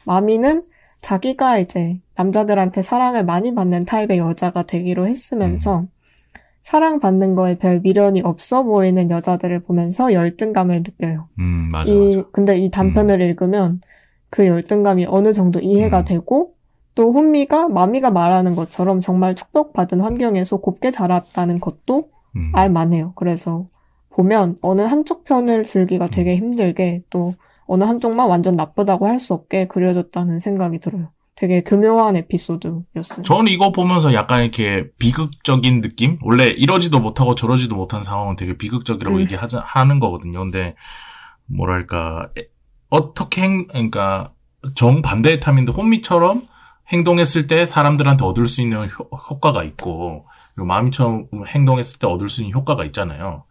마미는 자기가 이제 남자들한테 사랑을 많이 받는 타입의 여자가 되기로 했으면서 사랑받는 거에 별 미련이 없어 보이는 여자들을 보면서 열등감을 느껴요. 맞아. 근데 이 단편을 읽으면 그 열등감이 어느 정도 이해가 되고 또 혼미가 마미가 말하는 것처럼 정말 축복받은 환경에서 곱게 자랐다는 것도 알만해요. 그래서 보면 어느 한쪽 편을 들기가 되게 힘들게 또 어느 한쪽만 완전 나쁘다고 할 수 없게 그려졌다는 생각이 들어요. 되게 교묘한 에피소드였어요. 저는 이거 보면서 약간 이렇게 비극적인 느낌? 원래 이러지도 못하고 저러지도 못한 상황은 되게 비극적이라고 하는 거거든요. 근데 뭐랄까 어떻게 그러니까 정반대의 탐인데 혼미처럼 행동했을 때 사람들한테 얻을 수 있는 효과가 있고 그리고 마미처럼 행동했을 때 얻을 수 있는 효과가 있잖아요.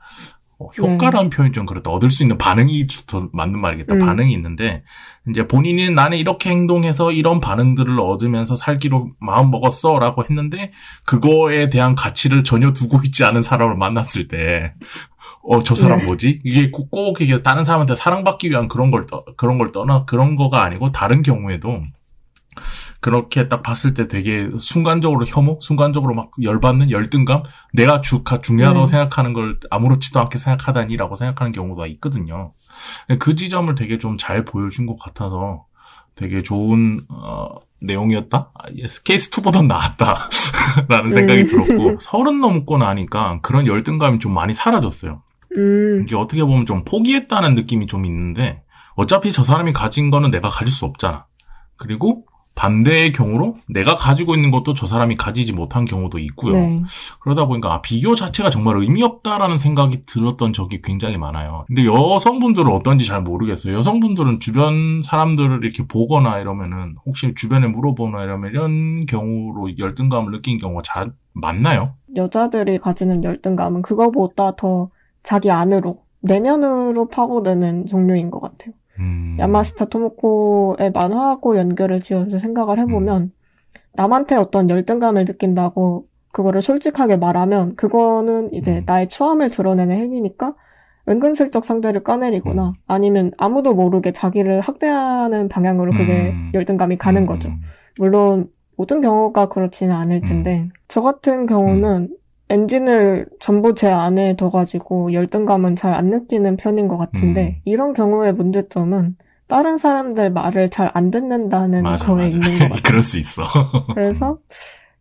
효과라는 표현이 좀 그렇다. 얻을 수 있는 반응이 더 맞는 말이겠다. 반응이 있는데 이제 본인이 나는 이렇게 행동해서 이런 반응들을 얻으면서 살기로 마음 먹었어라고 했는데 그거에 대한 가치를 전혀 두고 있지 않은 사람을 만났을 때 저 사람 뭐지? 이게 꼭 이게 다른 사람한테 사랑받기 위한 그런 거가 아니고 다른 경우에도 그렇게 딱 봤을 때 되게 순간적으로 혐오, 순간적으로 막 열받는 열등감, 내가 중요하다고 생각하는 걸 아무렇지도 않게 생각하다니라고 생각하는 경우가 있거든요. 그 지점을 되게 좀 잘 보여준 것 같아서 되게 좋은 내용이었다? 케이스 2보단 나았다 라는 생각이 들었고 30 넘고 나니까 그런 열등감이 좀 많이 사라졌어요. 이게 어떻게 보면 좀 포기했다는 느낌이 좀 있는데 어차피 저 사람이 가진 거는 내가 가질 수 없잖아. 그리고 반대의 경우로 내가 가지고 있는 것도 저 사람이 가지지 못한 경우도 있고요. 네. 그러다 보니까 비교 자체가 정말 의미 없다라는 생각이 들었던 적이 굉장히 많아요. 근데 여성분들은 어떤지 잘 모르겠어요. 여성분들은 주변 사람들을 이렇게 보거나 이러면은 혹시 주변에 물어보거나 이러면 이런 경우로 열등감을 느낀 경우가 많나요? 여자들이 가지는 열등감은 그거보다 더 자기 안으로 내면으로 파고드는 종류인 것 같아요. 야마시타 토모코의 만화하고 연결을 지어서 생각을 해보면 남한테 어떤 열등감을 느낀다고 그거를 솔직하게 말하면 그거는 이제 나의 추함을 드러내는 행위니까 은근슬쩍 상대를 까내리거나 아니면 아무도 모르게 자기를 학대하는 방향으로 그게 열등감이 가는 거죠. 물론 모든 경우가 그렇지는 않을 텐데 저 같은 경우는 엔진을 전부 제 안에 둬가지고 열등감은 잘 안 느끼는 편인 것 같은데 이런 경우의 문제점은 다른 사람들 말을 잘 안 듣는다는 거에 있는 것 같아요. 그럴 수 있어. 그래서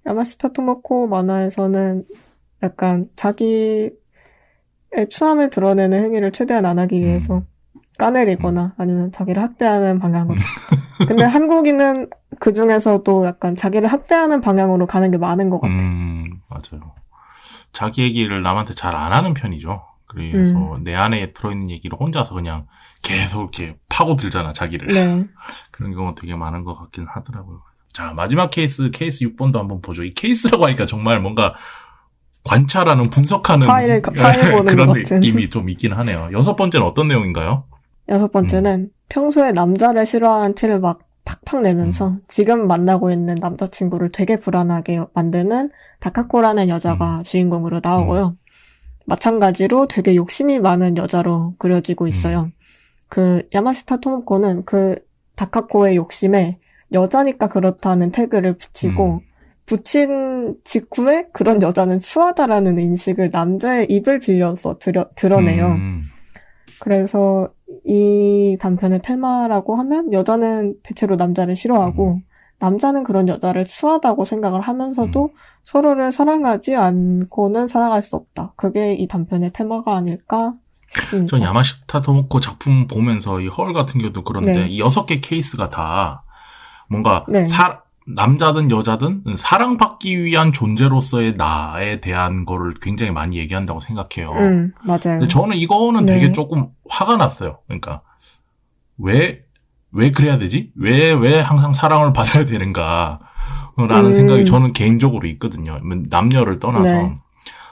야마시타 토모코 만화에서는 약간 자기의 추함을 드러내는 행위를 최대한 안 하기 위해서 까내리거나 아니면 자기를 학대하는 방향으로. 근데 한국인은 그 중에서도 약간 자기를 학대하는 방향으로 가는 게 많은 것 같아요. 맞아요. 자기 얘기를 남한테 잘 안 하는 편이죠. 그래서 내 안에 들어있는 얘기를 혼자서 그냥 계속 이렇게 파고들잖아, 자기를. 네. 그런 경우가 되게 많은 것 같긴 하더라고요. 자, 마지막 케이스 6번도 한번 보죠. 이 케이스라고 하니까 정말 뭔가 관찰하는, 분석하는 파일 보는 그런 것 같은 느낌이 좀 있긴 하네요. 6번째는 어떤 내용인가요? 6번째는 평소에 남자를 싫어하는 티를 막 팍팍 내면서 지금 만나고 있는 남자친구를 되게 불안하게 만드는 다카코라는 여자가 주인공으로 나오고요. 마찬가지로 되게 욕심이 많은 여자로 그려지고 있어요. 그 야마시타 토모코는 그 다카코의 욕심에 여자니까 그렇다는 태그를 붙이고 붙인 직후에 그런 여자는 추하다라는 인식을 남자의 입을 빌려서 드러내요. 그래서 이 단편의 테마라고 하면 여자는 대체로 남자를 싫어하고 남자는 그런 여자를 추하다고 생각을 하면서도 서로를 사랑하지 않고는 살아갈 수 없다. 그게 이 단편의 테마가 아닐까 싶습니다. 전 야마시타 토모코 작품 보면서 이 헐 같은 경우도 그런데 네. 이 6개 케이스가 다 뭔가 네. 남자든 여자든 사랑받기 위한 존재로서의 나에 대한 거를 굉장히 많이 얘기한다고 생각해요. 맞아요. 근데 저는 이거는 네. 되게 조금 화가 났어요. 그러니까 왜 그래야 되지? 왜 항상 사랑을 받아야 되는가? 라는 생각이 저는 개인적으로 있거든요. 남녀를 떠나서. 네.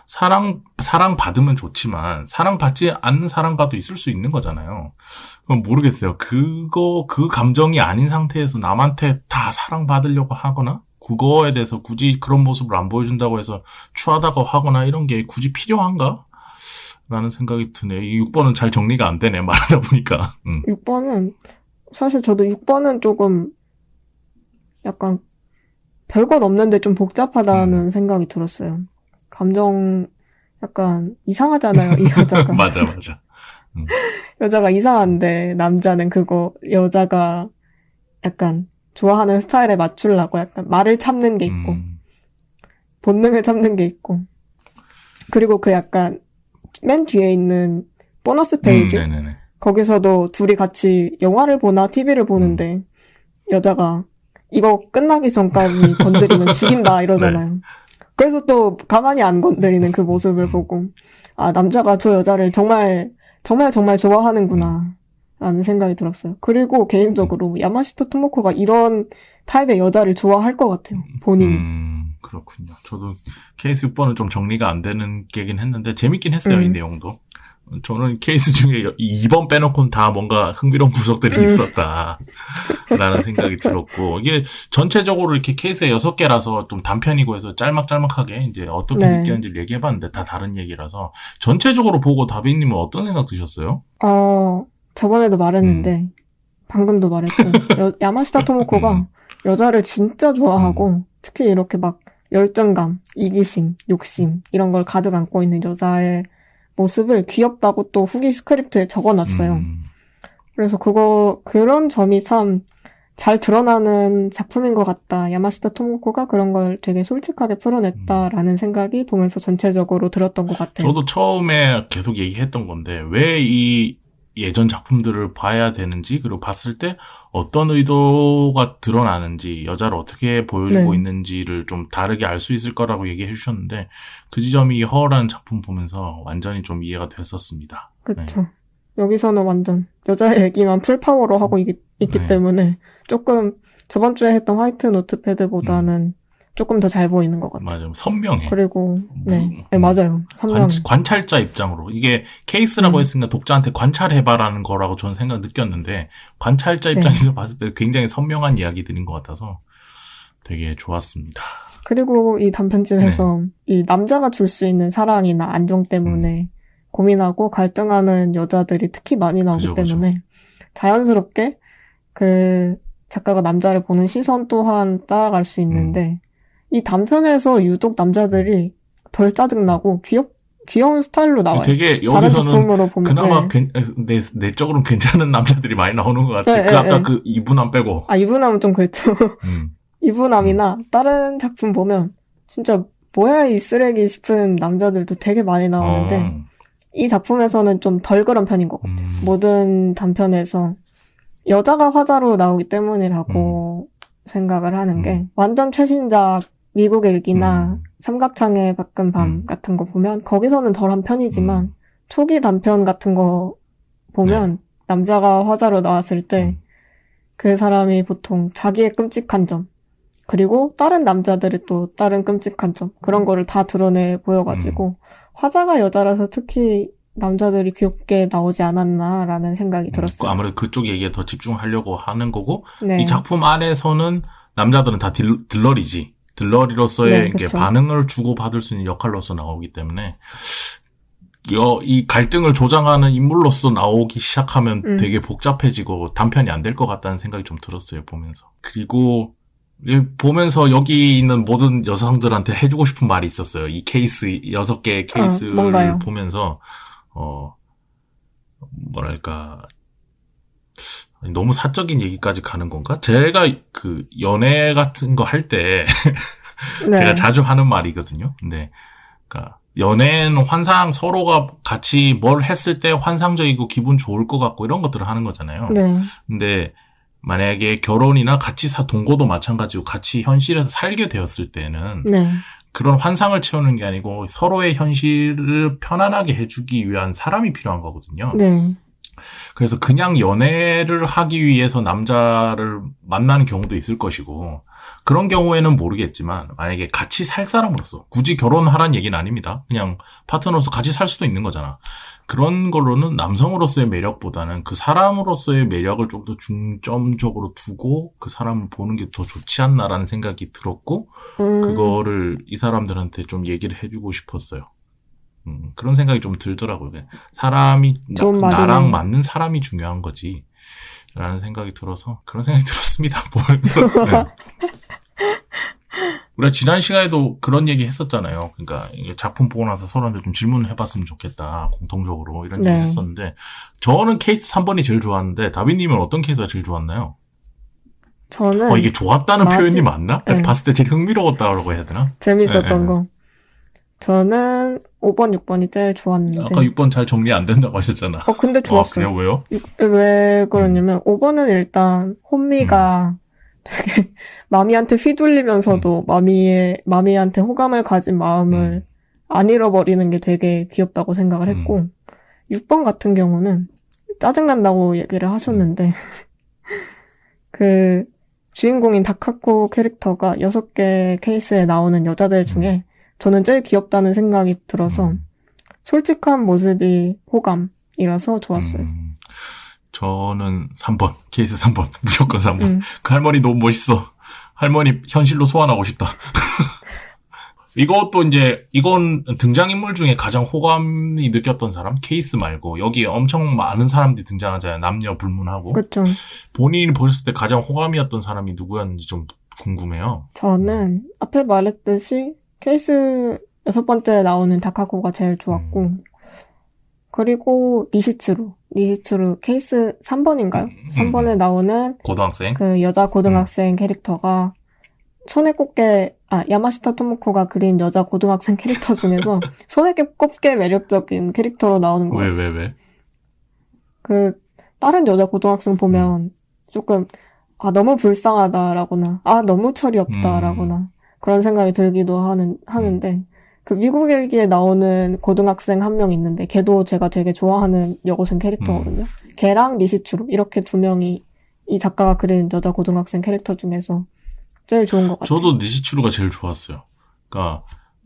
사랑 받으면 좋지만, 사랑받지 않는 사랑과도 있을 수 있는 거잖아요. 그럼 모르겠어요. 그 감정이 아닌 상태에서 남한테 다 사랑받으려고 하거나, 그거에 대해서 굳이 그런 모습을 안 보여준다고 해서 추하다고 하거나 이런 게 굳이 필요한가? 라는 생각이 드네요. 이 6번은 잘 정리가 안 되네, 말하다 보니까. 6번은, 사실 저도 6번은 조금 약간 별건 없는데 좀 복잡하다는 생각이 들었어요. 감정 약간 이상하잖아요, 이 여자가. 맞아. 여자가 이상한데 남자는 그거 여자가 약간 좋아하는 스타일에 맞추려고 약간 말을 참는 게 있고 본능을 참는 게 있고 그리고 그 약간 맨 뒤에 있는 보너스 페이지 거기서도 둘이 같이 영화를 보나 TV를 보는데 여자가 이거 끝나기 전까지 건드리면 죽인다 이러잖아요. 네. 그래서 또 가만히 안 건드리는 그 모습을 보고 아 남자가 저 여자를 정말 좋아하는구나 라는 생각이 들었어요. 그리고 개인적으로 야마시타 토모코가 이런 타입의 여자를 좋아할 것 같아요. 본인이. 그렇군요. 저도 케이스 6번은 좀 정리가 안 되는 게긴 했는데 재밌긴 했어요. 이 내용도. 저는 케이스 중에 2번 빼놓고는 다 뭔가 흥미로운 구석들이 있었다. 라는 생각이 들었고, 이게 전체적으로 이렇게 케이스가 6개라서 좀 단편이고 해서 짤막짤막하게 이제 어떻게 느끼는지를 얘기해봤는데 다 다른 얘기라서, 전체적으로 보고 다비님은 어떤 생각 드셨어요? 저번에도 말했는데, 방금도 말했죠. 야마시타 토모코가 여자를 진짜 좋아하고, 특히 이렇게 막 열정감, 이기심, 욕심, 이런 걸 가득 안고 있는 여자의 모습을 귀엽다고 또 후기 스크립트에 적어놨어요. 그래서 그런 점이 참 잘 드러나는 작품인 것 같다. 야마시타 토모코가 그런 걸 되게 솔직하게 풀어냈다라는 생각이 보면서 전체적으로 들었던 것 같아요. 저도 처음에 계속 얘기했던 건데 왜 이 예전 작품들을 봐야 되는지 그리고 봤을 때 어떤 의도가 드러나는지 여자를 어떻게 보여주고 있는지를 좀 다르게 알 수 있을 거라고 얘기해 주셨는데 그 지점이 허라는 작품 보면서 완전히 좀 이해가 됐었습니다. 그렇죠. 네. 여기서는 완전 여자의 얘기만 풀파워로 하고 있기 때문에 조금 저번 주에 했던 화이트 노트패드보다는 조금 더 잘 보이는 것 같아요. 맞아요. 선명해. 그리고 네, 맞아요. 선명해. 관찰자 입장으로 이게 케이스라고 했으니까 독자한테 관찰해봐라는 거라고 저는 느꼈는데 관찰자 입장에서 봤을 때 굉장히 선명한 이야기들인 것 같아서 되게 좋았습니다. 그리고 이 단편집에서 이 남자가 줄 수 있는 사랑이나 안정 때문에 고민하고 갈등하는 여자들이 특히 많이 나오기 때문에 자연스럽게 그 작가가 남자를 보는 시선 또한 따라갈 수 있는데 이 단편에서 유독 남자들이 덜 짜증나고 귀여운 스타일로 나와요. 되게 여기서는 그나마 내적으로는 괜찮은 남자들이 많이 나오는 것 같아요. 아까 그 이분함 빼고. 이분함은 좀 그랬죠. 이분함이나 다른 작품 보면 진짜 뭐야 이 쓰레기 싶은 남자들도 되게 많이 나오는데 이 작품에서는 좀 덜 그런 편인 것 같아요. 모든 단편에서 여자가 화자로 나오기 때문이라고 생각을 하는 게 완전 최신작 미국의 일기나 삼각창의 밖은 밤 같은 거 보면 거기서는 덜한 편이지만 초기 단편 같은 거 보면 남자가 화자로 나왔을 때 그 사람이 보통 자기의 끔찍한 점 그리고 다른 남자들의 또 다른 끔찍한 점 그런 거를 다 드러내 보여가지고 화자가 여자라서 특히 남자들이 귀엽게 나오지 않았나라는 생각이 들었어요. 아무래도 그쪽 얘기에 더 집중하려고 하는 거고 이 작품 안에서는 남자들은 다 들러리지. 들러리로서의 반응을 주고받을 수 있는 역할로서 나오기 때문에 이 갈등을 조장하는 인물로서 나오기 시작하면 되게 복잡해지고 단편이 안 될 것 같다는 생각이 좀 들었어요, 보면서. 그리고 보면서 여기 있는 모든 여성들한테 해주고 싶은 말이 있었어요. 이 케이스, 6개의 케이스를 보면서, 뭐랄까, 너무 사적인 얘기까지 가는 건가? 제가 그 연애 같은 거 할 때, 네. 제가 자주 하는 말이거든요. 근데, 그러니까 연애는 환상, 서로가 같이 뭘 했을 때 환상적이고 기분 좋을 것 같고 이런 것들을 하는 거잖아요. 네. 근데 만약에 결혼이나 같이 동거도 마찬가지고 같이 현실에서 살게 되었을 때는 네. 그런 환상을 채우는 게 아니고 서로의 현실을 편안하게 해주기 위한 사람이 필요한 거거든요. 네. 그래서 그냥 연애를 하기 위해서 남자를 만나는 경우도 있을 것이고 그런 경우에는 모르겠지만 만약에 같이 살 사람으로서 굳이 결혼하라는 얘기는 아닙니다. 그냥 파트너로서 같이 살 수도 있는 거잖아. 그런 걸로는 남성으로서의 매력보다는 그 사람으로서의 매력을 좀 더 중점적으로 두고 그 사람을 보는 게 더 좋지 않나라는 생각이 들었고 그거를 이 사람들한테 좀 얘기를 해주고 싶었어요. 그런 생각이 좀 들더라고요. 사람이 나랑 맞는 사람이 중요한 거지 라는 생각이 들어서 그런 생각이 들었습니다. 보면서. 네. 우리가 지난 시간에도 그런 얘기 했었잖아요. 그러니까 작품 보고 나서 서로한테 좀 질문을 해봤으면 좋겠다. 공통적으로 이런 얘기 했었는데 저는 케이스 3번이 제일 좋았는데 다비님은 어떤 케이스가 제일 좋았나요? 저는 이게 좋았다는 표현이 맞나? 네. 봤을 때 제일 흥미로웠다고 해야 되나? 재밌었던 거. 저는 5번, 6번이 제일 좋았는데. 아까 6번 잘 정리 안 된다고 하셨잖아. 근데 좋았어요. 그래요? 왜요? 왜 그러냐면 5번은 일단 혼미가 되게 마미한테 휘둘리면서도 마미한테 호감을 가진 마음을 안 잃어버리는 게 되게 귀엽다고 생각을 했고 6번 같은 경우는 짜증난다고 얘기를 하셨는데 그 주인공인 다카코 캐릭터가 6개 케이스에 나오는 여자들 중에 저는 제일 귀엽다는 생각이 들어서 솔직한 모습이 호감이라서 좋았어요. 저는 3번, 케이스 3번, 무조건 3번. 그 할머니 너무 멋있어. 할머니 현실로 소환하고 싶다. 이것도 이건 등장인물 중에 가장 호감이 느꼈던 사람? 케이스 말고. 여기 엄청 많은 사람들이 등장하잖아요. 남녀 불문하고. 그렇죠. 본인이 보셨을 때 가장 호감이었던 사람이 누구였는지 좀 궁금해요. 저는 앞에 말했듯이 케이스 6번째에 나오는 다카코가 제일 좋았고 그리고 니시츠루 케이스 3번인가요? 3번에 나오는 고등학생? 그 여자 고등학생 캐릭터가 손에 꼽게 야마시타 토모코가 그린 여자 고등학생 캐릭터 중에서 손에 꼽게 매력적인 캐릭터로 나오는 거예요. 왜? 그 다른 여자 고등학생 보면 조금 너무 불쌍하다라거나 너무 철이 없다라거나 그런 생각이 들기도 하는데 그 미국 일기에 나오는 고등학생 한 명 있는데 걔도 제가 되게 좋아하는 여고생 캐릭터거든요. 걔랑 니시츠루 이렇게 두 명이 이 작가가 그린 여자 고등학생 캐릭터 중에서 제일 좋은 것 같아요. 저도 니시츠루가 제일 좋았어요. 그러니까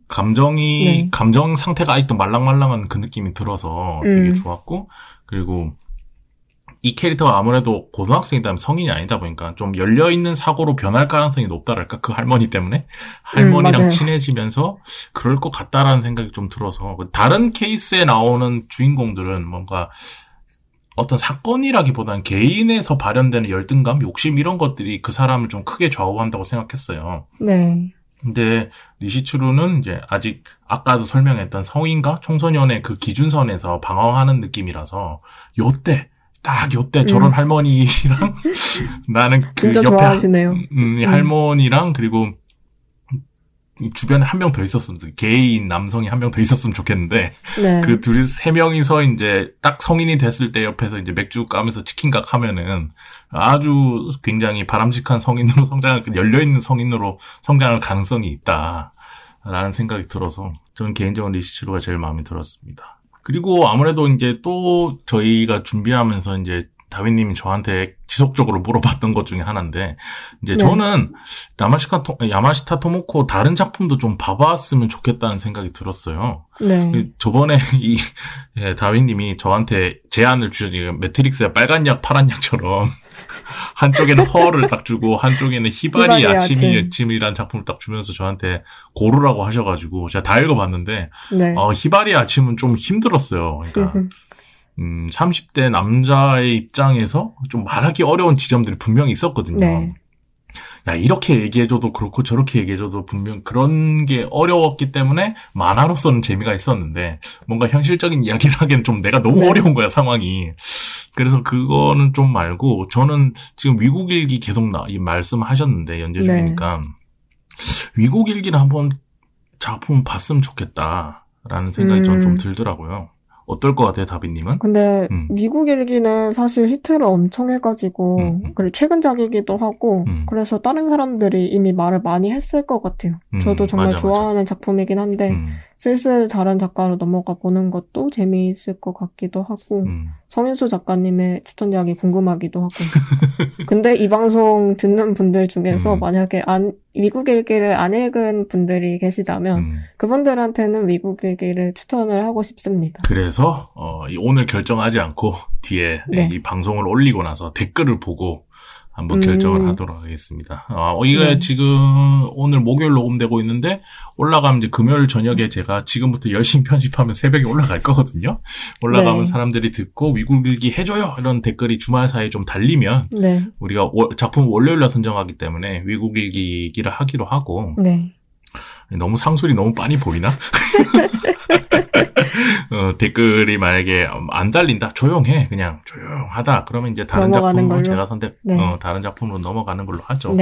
감정 상태가 아직도 말랑말랑한 그 느낌이 들어서 되게 좋았고 그리고 이 캐릭터가 아무래도 고등학생이다 성인이 아니다 보니까 좀 열려있는 사고로 변할 가능성이 높다랄까? 그 할머니 때문에? 할머니랑 친해지면서 그럴 것 같다라는 생각이 좀 들어서 다른 케이스에 나오는 주인공들은 뭔가 어떤 사건이라기보다는 개인에서 발현되는 열등감, 욕심 이런 것들이 그 사람을 좀 크게 좌우한다고 생각했어요. 네. 근데 니시츠루는 이제 아직 아까도 설명했던 성인과 청소년의 그 기준선에서 방황하는 느낌이라서 요때 저런 할머니랑 나는 그 진짜 옆에 좋아하시네요. 할머니랑 그리고 주변에 한 명 더 있었으면 게이인 남성이 한 명 더 있었으면 좋겠는데 그 세 명이서 이제 딱 성인이 됐을 때 옆에서 이제 맥주 까면서 치킨각 하면은 아주 굉장히 바람직한 성인으로 열려있는 성인으로 성장할 가능성이 있다라는 생각이 들어서 저는 개인적으로 니시츠루가 제일 마음에 들었습니다. 그리고 아무래도 이제 또 저희가 준비하면서 이제 다빈님이 저한테 지속적으로 물어봤던 것 중에 하나인데, 이제 네. 저는 야마시타 토모코 다른 작품도 좀 봐봤으면 좋겠다는 생각이 들었어요. 네. 저번에 다빈님이 저한테 제안을 주셨어요. 매트릭스의 빨간 약, 파란 약처럼 한쪽에는 허를 딱 주고 한쪽에는 히바리 아침이란 작품을 딱 주면서 저한테 고르라고 하셔가지고 제가 다 읽어봤는데, 네. 히바리 아침은 좀 힘들었어요. 그러니까 30대 남자의 입장에서 좀 말하기 어려운 지점들이 분명히 있었거든요. 네. 야, 이렇게 얘기해줘도 그렇고 저렇게 얘기해줘도 분명 그런 게 어려웠기 때문에 만화로서는 재미가 있었는데 뭔가 현실적인 이야기를 하기엔 좀 내가 너무 네. 어려운 거야, 상황이. 그래서 그거는 좀 말고 저는 지금 위국일기 계속 말씀하셨는데 연재 중이니까 위국일기를 한번 작품 봤으면 좋겠다라는 생각이 저는 좀 들더라고요. 어떨 것 같아요, 다빈님은? 근데 미국 일기는 사실 히트를 엄청 해가지고 그리고 최근작이기도 하고 그래서 다른 사람들이 이미 말을 많이 했을 것 같아요. 저도 정말 좋아하는 작품이긴 한데 슬슬 다른 작가로 넘어가 보는 것도 재미있을 것 같기도 하고 서민수 작가님의 추천 이야기 궁금하기도 하고 근데 이 방송 듣는 분들 중에서 만약에 미국 일기를 안 읽은 분들이 계시다면 그분들한테는 미국 일기를 추천을 하고 싶습니다. 그래서 오늘 결정하지 않고 뒤에 이 방송을 올리고 나서 댓글을 보고 한번 결정을 하도록 하겠습니다. 이게 지금 오늘 목요일 녹음되고 있는데 올라가면 이제 금요일 저녁에 제가 지금부터 열심히 편집하면 새벽에 올라갈 거거든요. 올라가면 사람들이 듣고 위국일기 해줘요 이런 댓글이 주말 사이에 좀 달리면 우리가 작품 월요일날 선정하기 때문에 위국일기를 하기로 하고 너무 상술이 너무 빤히 보이나? 댓글이 만약에 안 달린다, 조용해, 그냥 조용하다. 그러면 이제 다른 작품으로 제가 다른 작품으로 넘어가는 걸로 하죠.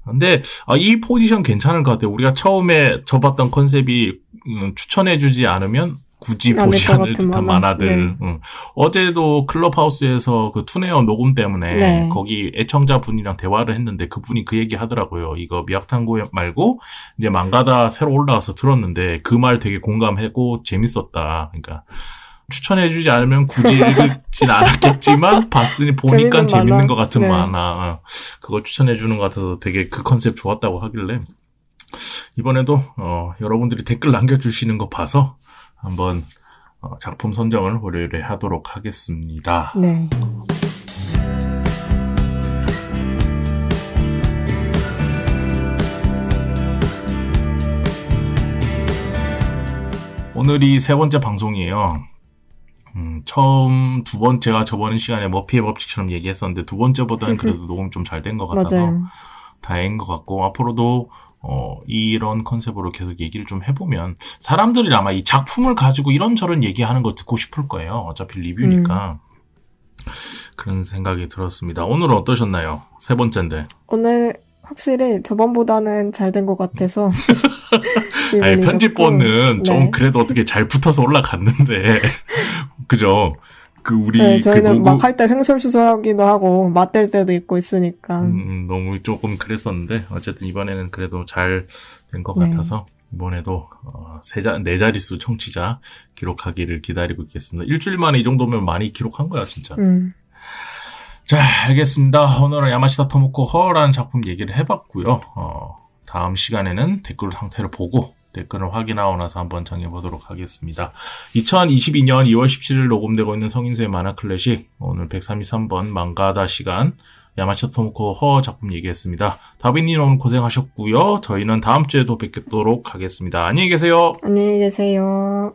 근데 이 포지션 괜찮을 것 같아요. 우리가 처음에 접었던 컨셉이 추천해주지 않으면 굳이 보지 않을 듯한 만화들. 어제도 클럽하우스에서 그 투네어 녹음 때문에 거기 애청자분이랑 대화를 했는데 그분이 그 얘기 하더라고요. 이거 미약탐구 말고 이제 망가다 새로 올라와서 들었는데 그 말 되게 공감하고 재밌었다. 그러니까 추천해주지 않으면 굳이 읽진 않았겠지만 봤으니 보니까 재밌는 것 같은 만화. 그거 추천해주는 것 같아서 되게 그 컨셉 좋았다고 하길래 이번에도 여러분들이 댓글 남겨주시는 거 봐서 한번 작품 선정을 월요일에 하도록 하겠습니다. 오늘이 세 번째 방송이에요. 처음 두 번째가 저번 시간에 머피의 법칙처럼 얘기했었는데 두 번째보다는 그래도 녹음 좀 잘 된 것 같아서 다행인 것 같고 앞으로도 이런 컨셉으로 계속 얘기를 좀 해보면 사람들이 아마 이 작품을 가지고 이런저런 얘기하는 걸 듣고 싶을 거예요. 어차피 리뷰니까. 그런 생각이 들었습니다. 오늘은 어떠셨나요? 세 번째인데. 오늘 확실히 저번보다는 잘 된 것 같아서 아니, 편집본은 좀 그래도 어떻게 잘 붙어서 올라갔는데 그죠? 저희는 막 할 때 횡설수설하기도 하고 맞댈 때도 있고 있으니까 너무 조금 그랬었는데 어쨌든 이번에는 그래도 잘 된 것 같아서 이번에도 네 자릿수 청취자 기록하기를 기다리고 있겠습니다. 일주일 만에 이 정도면 많이 기록한 거야 진짜. 자, 알겠습니다. 오늘은 야마시타 토모코 허라는 작품 얘기를 해봤고요. 다음 시간에는 댓글 상태를 보고 댓글을 확인하고 나서 한번 정해보도록 하겠습니다. 2022년 2월 17일 녹음되고 있는 성인수의 만화 클래식, 오늘 133번 망가다 시간 야마시타 토모코 허 작품 얘기했습니다. 다빈님 오늘 고생하셨고요. 저희는 다음 주에도 뵙도록 하겠습니다. 안녕히 계세요. 안녕히 계세요.